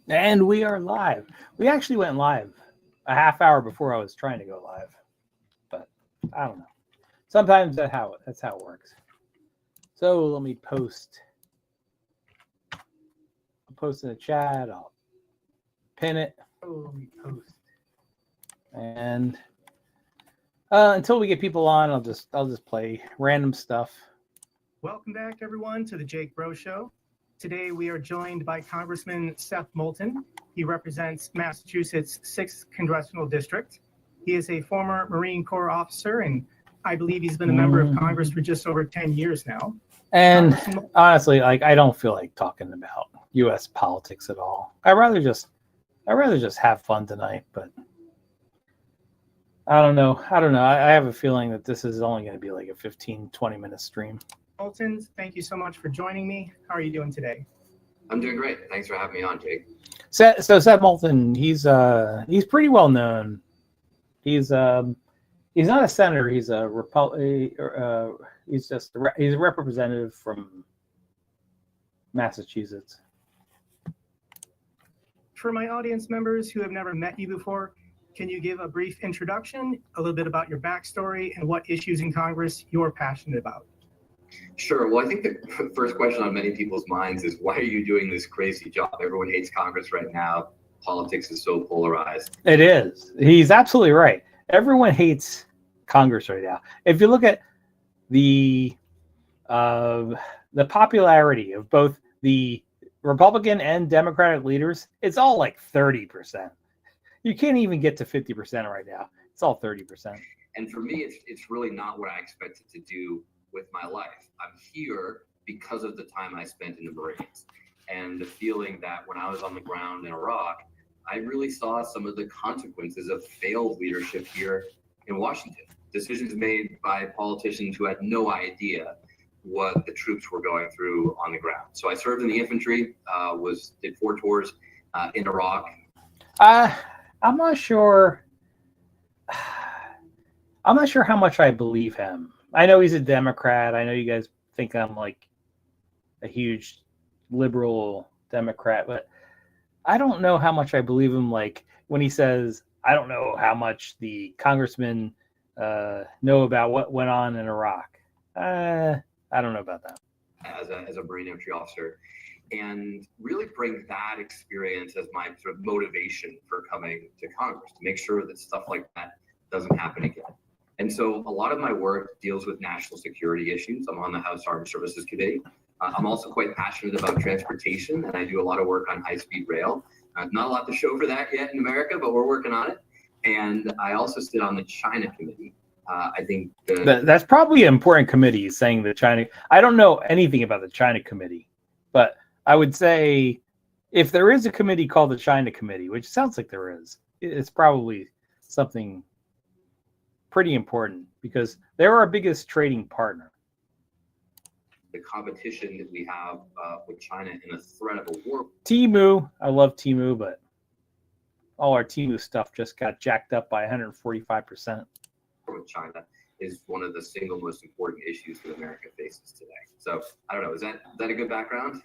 And we are live. We actually went live a half hour before I was trying to go live, but I don't know. Sometimes that's how it works. So let me post. I'll post in the chat. I'll pin it. Oh, let me post. And until we get people on, I'll just play random stuff. Welcome back, everyone, to the Jake Bro Show. Today we are joined by Congressman Seth Moulton. He represents Massachusetts' 6th Congressional District. He is a former Marine Corps officer, and I believe he's been a member of Congress for just over 10 years now. And honestly, I don't feel like talking about U.S. politics at all. I'd rather just have fun tonight, but I don't know. I have a feeling that this is only going to be like a 15-20 minute stream. Moulton, thank you so much for joining me. How are you doing today? I'm doing great. Thanks for having me on, Jake. So Seth Moulton, he's pretty well known. He's not a senator. He's a he's a representative from Massachusetts. For my audience members who have never met you before, can you give a brief introduction, a little bit about your backstory, and what issues in Congress you're passionate about? Sure. Well, I think the first question on many people's minds is, why are you doing this crazy job? Everyone hates Congress right now. Politics is so polarized. It is. He's absolutely right. Everyone hates Congress right now. If you look at the popularity of both the Republican and Democratic leaders, it's all like 30%. You can't even get to 50% right now. It's all 30%. And for me, it's really not what I expected to do with my life. I'm here because of the time I spent in the Marines and the feeling that when I was on the ground in Iraq, I really saw some of the consequences of failed leadership here in Washington. Decisions made by politicians who had no idea what the troops were going through on the ground. So I served in the infantry, did 4 tours in Iraq. I'm not sure how much I believe him. I know he's a Democrat. I know you guys think I'm like a huge liberal Democrat, but I don't know how much I believe him. Like when he says, I don't know how much the congressmen know about what went on in Iraq. I don't know about that. As a Marine infantry officer, and really bring that experience as my sort of motivation for coming to Congress, to make sure that stuff like that doesn't happen again. And so a lot of my work deals with national security issues. I'm on the House Armed Services Committee. I'm also quite passionate about transportation, and I do a lot of work on high-speed rail. Not a lot to show for that yet in America, but we're working on it. And I also sit on the China Committee. I think that's probably an important committee, saying the China. I don't know anything about the China Committee, but I would say if there is a committee called the China Committee, which sounds like there is, it's probably something pretty important because they're our biggest trading partner. The competition that we have with China and the threat of a war. Temu, I love Temu, but all our Temu stuff just got jacked up by 145%. With China is one of the single most important issues that America faces today. So I don't know, is that a good background?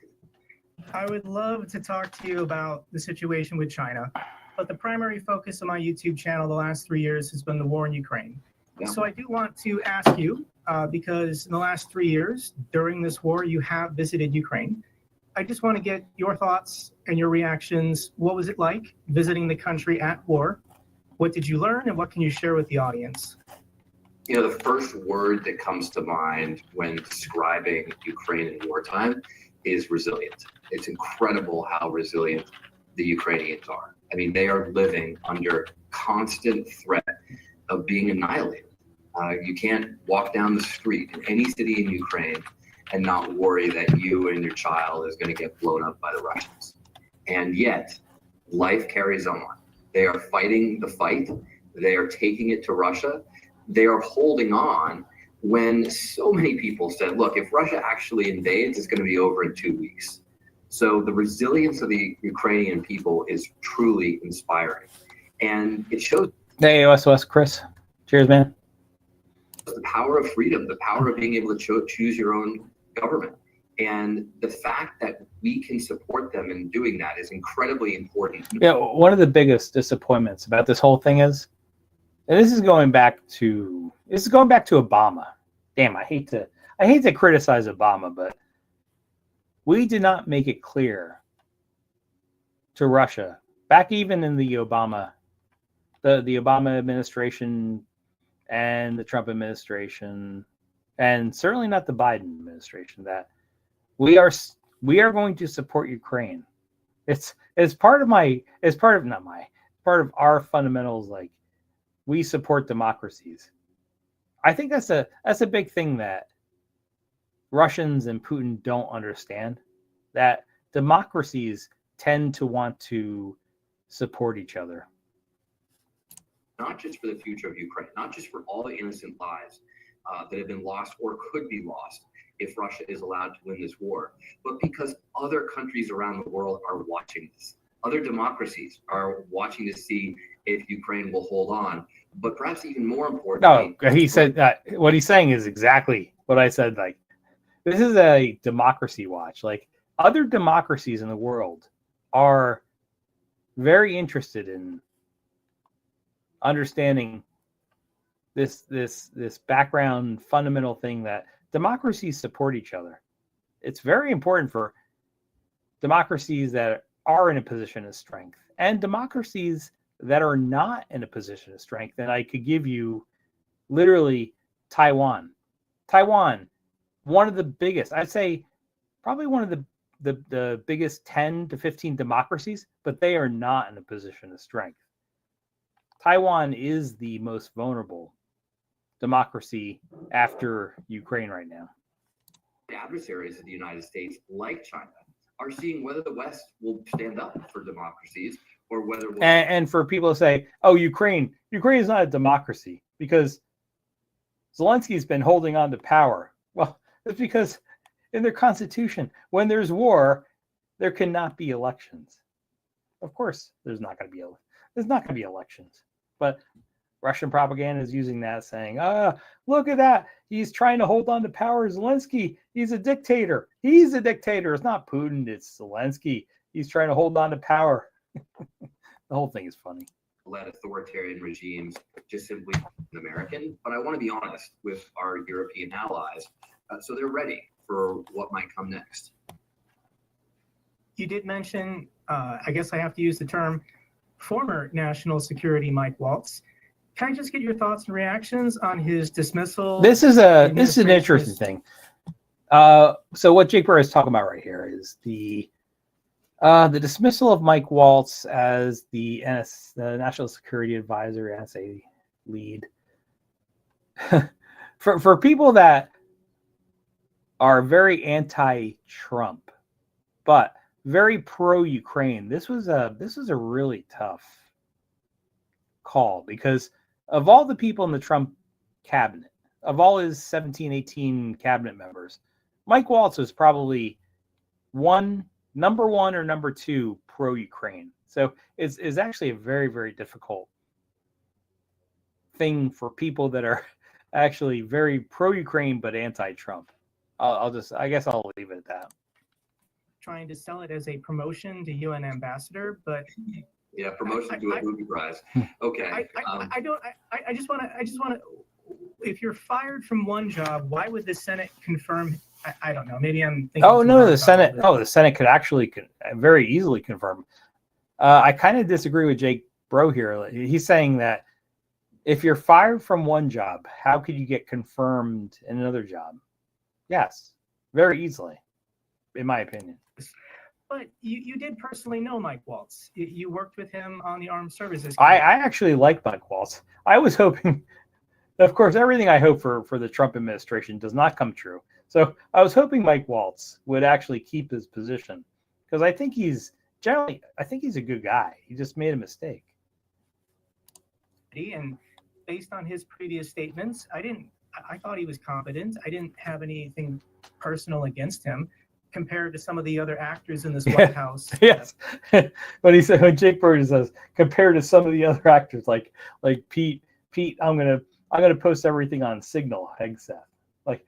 I would love to talk to you about the situation with China, but the primary focus of my YouTube channel the last 3 years has been the war in Ukraine. Yeah. So I do want to ask you, because in the last 3 years during this war, you have visited Ukraine. I just want to get your thoughts and your reactions. What was it like visiting the country at war? What did you learn, and what can you share with the audience? You know, the first word that comes to mind when describing Ukraine in wartime is resilient. It's incredible how resilient the Ukrainians are. I mean, they are living under constant threat of being annihilated. You can't walk down the street in any city in Ukraine and not worry that you and your child is going to get blown up by the Russians. And yet, life carries on. They are fighting the fight. They are taking it to Russia. They are holding on when so many people said, look, if Russia actually invades, it's going to be over in 2 weeks. So the resilience of the Ukrainian people is truly inspiring. And it shows. Hey, SOS, Chris. Cheers, man. The power of freedom, the power of being able to choose your own government. And the fact that we can support them in doing that is incredibly important. Yeah, one of the biggest disappointments about this whole thing is, and this is going back to Obama. Damn, I hate to criticize Obama, but we did not make it clear to Russia back even in the Obama administration and the Trump administration, and certainly not the Biden administration, that we are going to support Ukraine. It's part of our fundamentals. Like, we support democracies. I think that's a big thing that Russians and Putin don't understand, that democracies tend to want to support each other. Not just for the future of Ukraine, not just for all the innocent lives that have been lost or could be lost if Russia is allowed to win this war, but because other countries around the world are watching this. Other democracies are watching to see if Ukraine will hold on. But perhaps even more importantly, no, he said what he's saying is exactly what I said. Like, this is a democracy watch. Like, other democracies in the world are very interested in understanding this background fundamental thing that democracies support each other. It's very important for democracies that are in a position of strength and democracies that are not in a position of strength. And I could give you literally Taiwan. Taiwan, one of the biggest, I'd say probably one of the biggest 10 to 15 democracies, but they are not in a position of strength. Taiwan is the most vulnerable democracy after Ukraine right now. The adversaries of the United States, like China, are seeing whether the West will stand up for democracies or whether we'll... And for people to say, oh, Ukraine is not a democracy because Zelensky's been holding on to power. Well, it's because in their constitution, when there's war, there cannot be elections. Of course, there's not going to be elections. But Russian propaganda is using that, saying, look at that. He's trying to hold on to power. Zelensky, he's a dictator. He's a dictator. It's not Putin. It's Zelensky. He's trying to hold on to power. The whole thing is funny. Led authoritarian regimes just simply American. But I want to be honest with our European allies. So they're ready for what might come next. You did mention, I guess I have to use the term, former National Security Mike Waltz. Can I just get your thoughts and reactions on his dismissal? This is an interesting thing. So what Jake Burr is talking about right here is the dismissal of Mike Waltz as the National Security Advisor, NSA lead. for people that are very anti-Trump, but very pro-Ukraine, this was a really tough call, because of all the people in the Trump cabinet, of all his 17, 18 cabinet members, Mike Waltz was probably number one or number two pro-Ukraine. So it's actually a very, very difficult thing for people that are actually very pro-Ukraine but anti-Trump. I guess I'll leave it at that. Trying to sell it as a promotion to UN ambassador, but yeah, promotion to a movie prize. Okay. I just want to. If you're fired from one job, why would the Senate confirm? I don't know. Maybe I'm thinking. Oh no, the Senate. Oh, the Senate could actually very easily confirm. I kind of disagree with Jake Bro here. He's saying that if you're fired from one job, how could you get confirmed in another job? Yes, very easily, in my opinion. But you did personally know Mike Waltz. You worked with him on the Armed Services. I actually like Mike Waltz. I was hoping, of course, everything I hope for the Trump administration does not come true. So I was hoping Mike Waltz would actually keep his position, because I think he's a good guy. He just made a mistake. And based on his previous statements, I thought he was competent. I didn't have anything personal against him compared to some of the other actors in this White House. Yes. When Jake Bird says compared to some of the other actors, like Pete, I'm gonna post everything on Signal Hegseth. Like,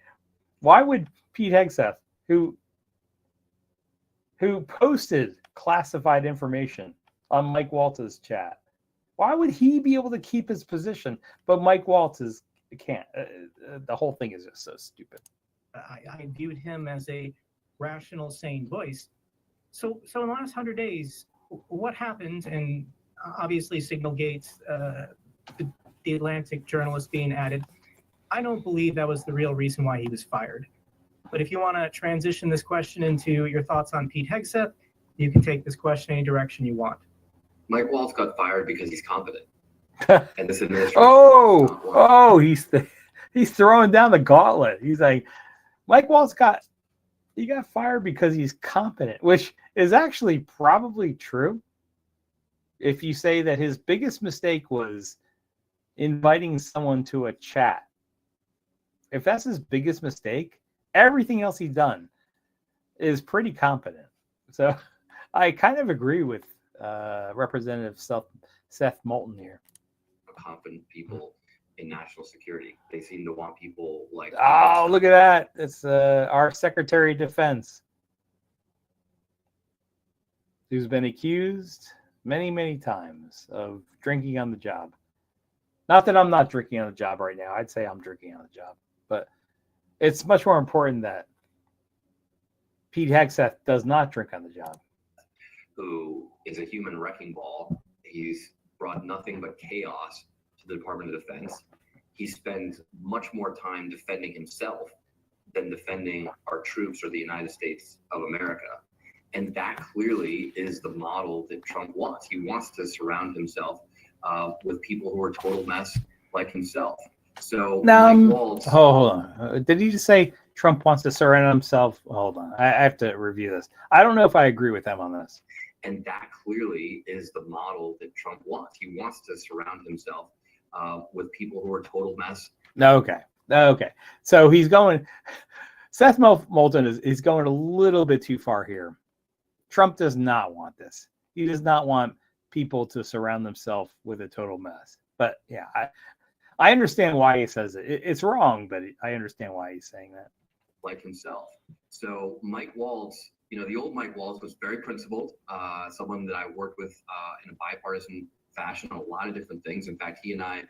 why would Pete Hegseth, who who posted classified information on Mike Waltz's chat. Why would he be able to keep his position, but Mike Waltz can't? The whole thing is just so stupid. I viewed him as a rational, sane voice. So in the last 100 days, what happened? And obviously, Signalgate, the Atlantic journalist being added. I don't believe that was the real reason why he was fired. But if you want to transition this question into your thoughts on Pete Hegseth, you can take this question any direction you want. Mike Waltz got fired because he's competent. And this administration. He's throwing down the gauntlet. He's like, Mike Waltz got fired because he's competent, which is actually probably true. If you say that his biggest mistake was inviting someone to a chat, if that's his biggest mistake, everything else he's done is pretty competent. So I kind of agree with Representative Seth Moulton here. Competent people in national security. They seem to want people like. Oh, look at that! It's our Secretary of Defense, who's been accused many, many times of drinking on the job. Not that I'm not drinking on the job right now. I'd say I'm drinking on the job, but it's much more important that Pete Hegseth does not drink on the job. Who is a human wrecking ball. He's brought nothing but chaos to the Department of Defense. He spends much more time defending himself than defending our troops or the United States of America. And that clearly is the model that Trump wants. He wants to surround himself with people who are total mess like himself. So Mike Waltz. Hold on. Did he just say Trump wants to surround himself? Hold on. I have to review this. I don't know if I agree with him on this. And that clearly is the model that Trump wants. He wants to surround himself with people who are total mess. Okay. So he's going. Seth Moulton is going a little bit too far here. Trump does not want this. He does not want people to surround themselves with a total mess. But yeah, I understand why he says it. It's wrong, but I understand why he's saying that. Like himself. So Mike Waltz, the old Mike Waltz was very principled, someone that I worked with in a bipartisan fashion on a lot of different things. In fact, he and I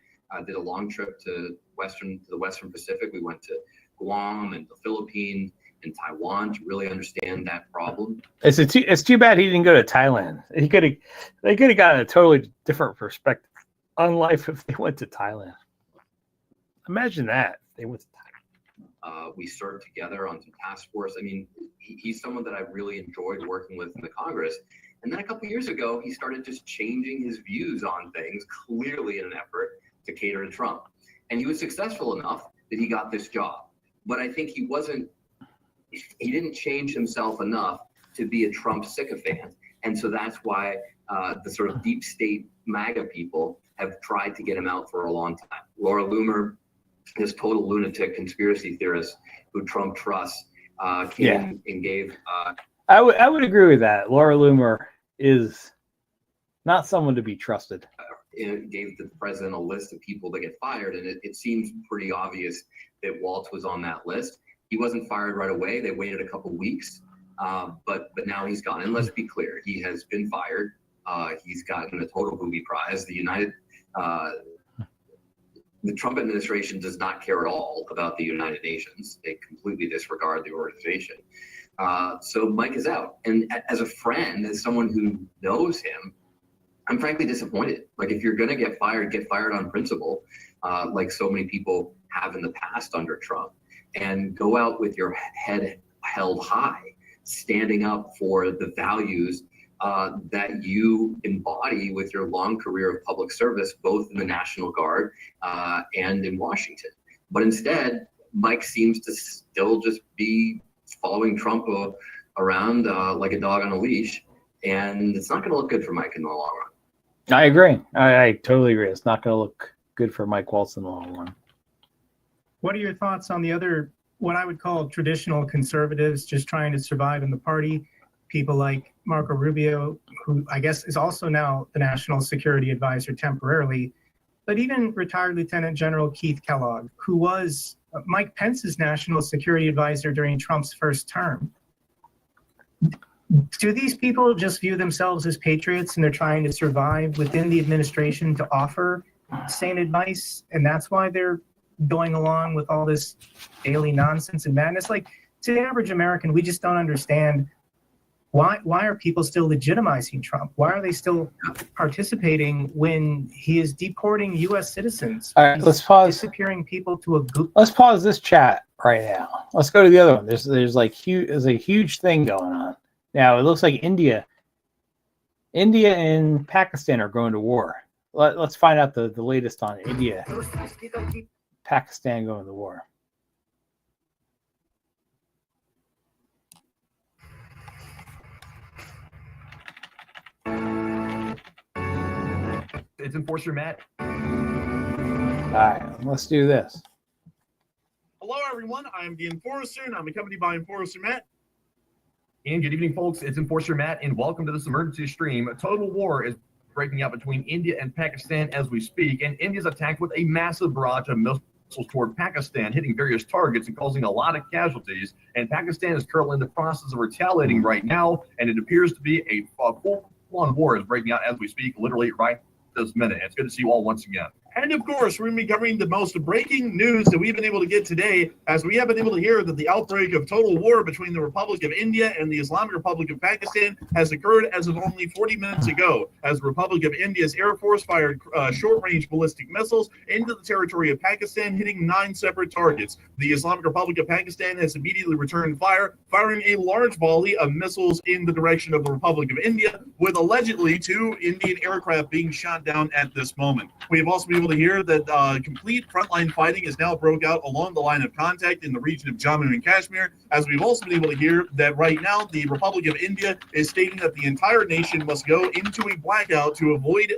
did a long trip to the Western Pacific. We went to Guam and the Philippines and Taiwan to really understand that problem. It's too bad he didn't go to Thailand. They could have gotten a totally different perspective on life if they went to Thailand. Imagine that they went to Thailand. We served together on some task force. I mean, he's someone that I really enjoyed working with in the Congress. And then a couple of years ago, he started just changing his views on things, clearly in an effort to cater to Trump. And he was successful enough that he got this job. But I think he didn't change himself enough to be a Trump sycophant. And so that's why the sort of deep state MAGA people have tried to get him out for a long time. Laura Loomer, this total lunatic conspiracy theorist who Trump trusts, came and gave. I would agree with that. Laura Loomer is not someone to be trusted. Gave the president a list of people that get fired, and it seems pretty obvious that Waltz was on that list. He wasn't fired right away. They waited a couple weeks, but now he's gone. And let's be clear, he has been fired. He's gotten a total booby prize. The Trump administration does not care at all about the United Nations. They completely disregard the organization. So Mike is out. And as a friend, as someone who knows him, I'm frankly disappointed. Like, if you're going to get fired on principle, like so many people have in the past under Trump, and go out with your head held high, standing up for the values that you embody with your long career of public service, both in the National Guard and in Washington. But instead, Mike seems to still just be following Trump around like a dog on a leash. And it's not going to look good for Mike in the long run. I agree. I totally agree. It's not going to look good for Mike Waltz in the long run. What are your thoughts on the other, what I would call traditional conservatives just trying to survive in the party? People like Marco Rubio, who I guess is also now the National Security Advisor temporarily, but even retired Lieutenant General Keith Kellogg, who was Mike Pence's National Security Advisor during Trump's first term. Do these people just view themselves as patriots and they're trying to survive within the administration to offer sane advice, and that's why they're going along with all this daily nonsense and madness? Like, to the average American, we just don't understand why are people still legitimizing Trump? Why are they still participating when he is deporting U.S. citizens? All right, He's let's pause. disappearing people to a goop. Let's pause this chat right now. Let's go to the other one. There's a huge thing going on now. It looks like India and Pakistan are going to war. Let's find out the latest on India, Pakistan going to war. It's Enforcer Matt. All right, let's do this. Hello, everyone. I am the Enforcer, and I'm accompanied by Enforcer Matt. And good evening, folks. It's Enforcer Matt, and welcome to this emergency stream. A total war is breaking out between India and Pakistan as we speak, and India's attacked with a massive barrage of missiles toward Pakistan, hitting various targets and causing a lot of casualties. And Pakistan is currently in the process of retaliating right now, and it appears to be a full-on war is breaking out as we speak, literally right this minute. It's good to see you all once again. And of course, we're going to be covering the most breaking news that we've been able to get today, as we have been able to hear that the outbreak of total war between the Republic of India and the Islamic Republic of Pakistan has occurred as of only 40 minutes ago, as the Republic of India's Air Force fired short-range ballistic missiles into the territory of Pakistan, hitting 9 separate targets. The Islamic Republic of Pakistan has immediately returned fire, firing a large volley of missiles in the direction of the Republic of India, with allegedly 2 Indian aircraft being shot down at this moment. We have also been able to hear that complete frontline fighting is now broke out along the line of contact in the region of Jammu and Kashmir, as we've also been able to hear that right now the Republic of India is stating that the entire nation must go into a blackout to avoid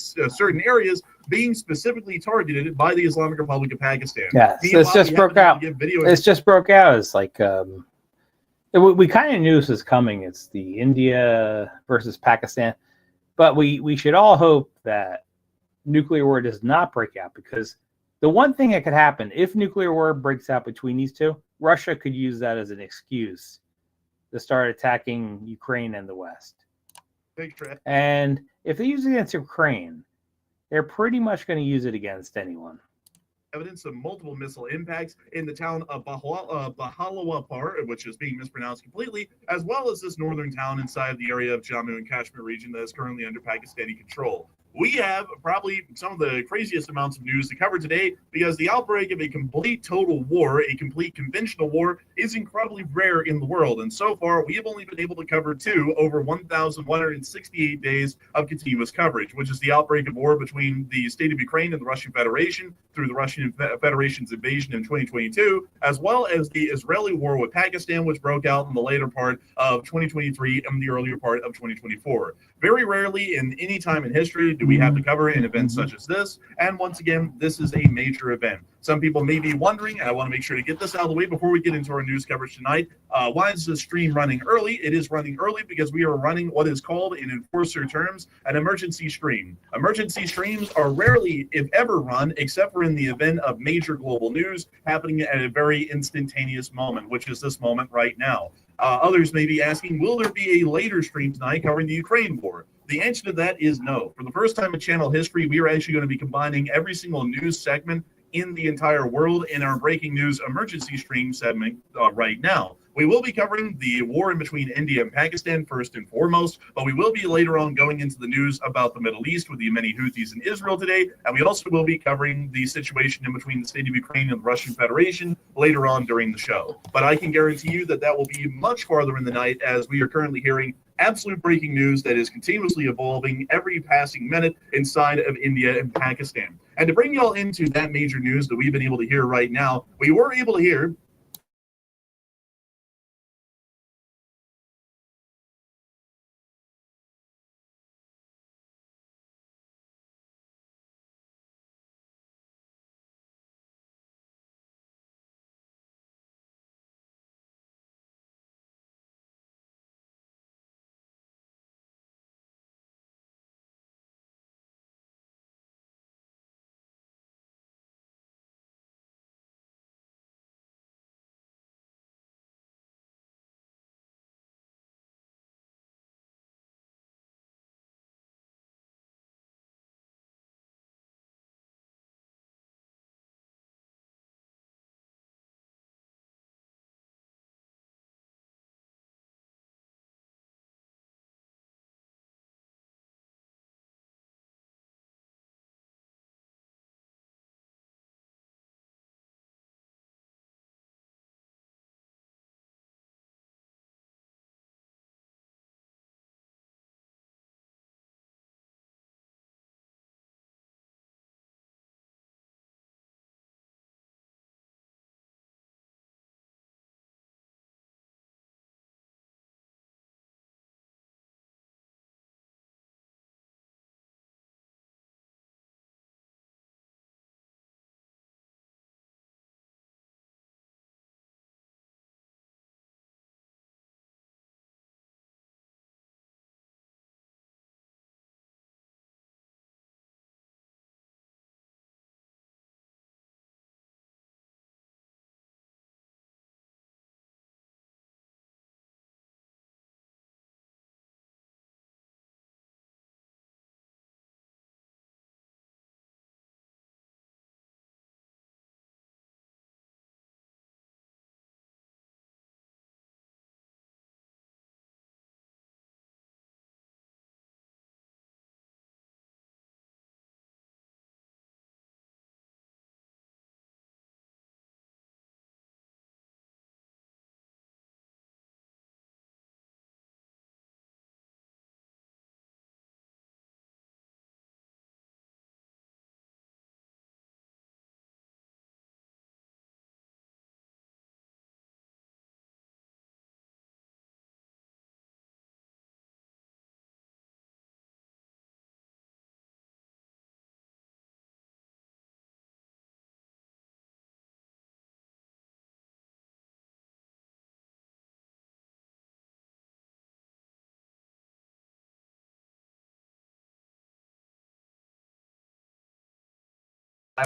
certain areas being specifically targeted by the Islamic Republic of Pakistan. Yeah, this just broke out. This just broke out. It's like we kind of knew this was coming. It's the India versus Pakistan, but we should all hope that nuclear war does not break out, because the one thing that could happen if nuclear war breaks out between these two, Russia could use that as an excuse to start attacking Ukraine and the West. And if they use it against Ukraine, they're pretty much going to use it against anyone. Evidence of multiple missile impacts in the town of Bahalawapur, which is being mispronounced completely, as well as this northern town inside the area of Jammu and Kashmir region that is currently under Pakistani control. We have probably some of the craziest amounts of news to cover today, because the outbreak of a complete total war, a complete conventional war, is incredibly rare in the world. And so far, we have only been able to cover 2 over 1,168 days of continuous coverage, which is the outbreak of war between the state of Ukraine and the Russian Federation through the Russian Federation's invasion in 2022, as well as the Israeli war with Pakistan, which broke out in the later part of 2023 and the earlier part of 2024. Very rarely in any time in history do we have to cover an event such as this. And once again, this is a major event. Some people may be wondering, and I want to make sure to get this out of the way before we get into our news coverage tonight, why is the stream running early? It is running early because we are running what is called, in Enforcer terms, an emergency stream. Emergency streams are rarely, if ever, run except for in the event of major global news happening at a very instantaneous moment, which is this moment right now. Others may be asking, will there be a later stream tonight covering the Ukraine war? The answer to that is no. For the first time in channel history, we are actually going to be combining every single news segment in the entire world in our breaking news emergency stream segment right now. We will be covering the war in between India and Pakistan first and foremost, but we will be later on going into the news about the Middle East with the Yemeni Houthis in Israel today, and we also will be covering the situation in between the state of Ukraine and the Russian Federation later on during the show. But I can guarantee you that that will be much farther in the night, as we are currently hearing absolute breaking news that is continuously evolving every passing minute inside of India and Pakistan. And to bring y'all into that major news that we've been able to hear right now, we were able to hear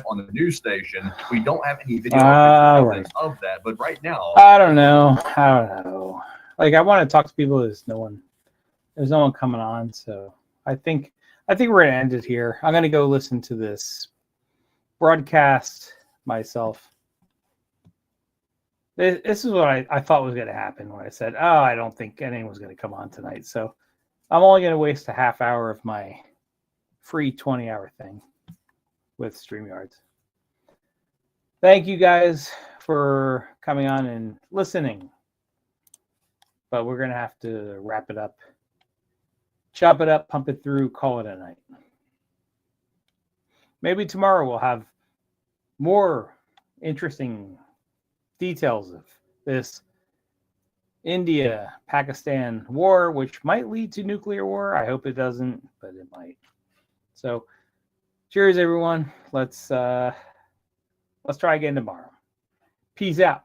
on the news station. We don't have any video evidence of that, but right now, I don't know. Like, I want to talk to people. There's no one coming on, so I think we're gonna end it here. I'm gonna go listen to this broadcast myself. This is what I thought was gonna happen when I said, "Oh, I don't think anyone was gonna come on tonight." So I'm only gonna waste a half hour of my free 20-hour thing with StreamYards. Thank you guys for coming on and listening. But we're going to have to wrap it up. Chop it up, pump it through, call it a night. Maybe tomorrow we'll have more interesting details of this India-Pakistan war, which might lead to nuclear war. I hope it doesn't, but it might. So, cheers, everyone. Let's try again tomorrow. Peace out.